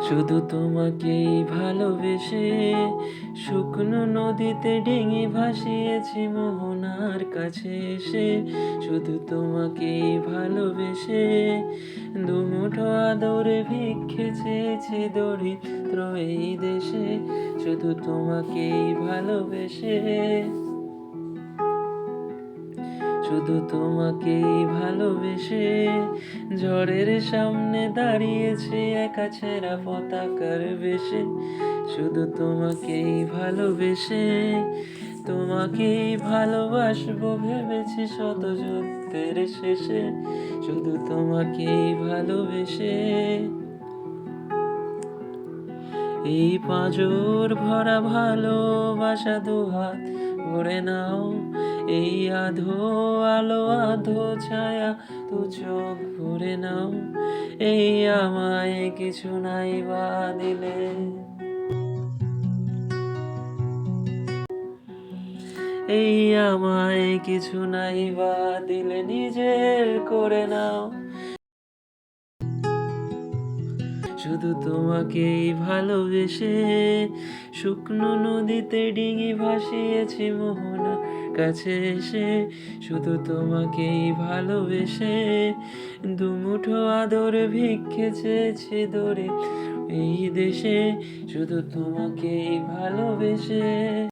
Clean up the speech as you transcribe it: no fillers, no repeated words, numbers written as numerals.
শুধু তোমাকেই ভালোবেসে শুকনো নদীতে ডিঙি ভাসিয়েছি মোহনার কাছে এসে। শুধু তোমাকেই ভালোবেসে দুমুঠো আদরে ভিক্ষে চেয়েছি দরিদ্র এই দেশে। শুধু তোমাকেই ভালোবেসে, শুধু তোমাকেই ভালোবেসে ঝড়ের সামনে দাঁড়িয়েছি একা ছেঁড়া পতাকার বেশে। শুধু তোমাকেই ভালোবেসে, তোমাকেই ভালোবাসবো ভেবেছি শত যুদ্ধের শেষে। শুধু তোমাকেই ভালোবেসে এই পাঁজর ভরা ভালোবাসা দুহাত ভরে নাও। এই আধো আলো আধো ছায়া দু চোখ ভরে নাও। এই আমায় কিছু নাই বা দিলে, এই আমায় কিছু নাই বা দিলে নিজের করে নাও। শুধু তোমাকেই ভালোবেসে শুকনো নদীতে ডিঙি ভাসিয়েছি মোহনার কাছে এসে। শুধু তোমাকেই ভালোবেসে দুমুঠো আদর ভিক্ষে চেয়েছি দরে এই দেশে। শুধু তোমাকেই ভালোবেসে।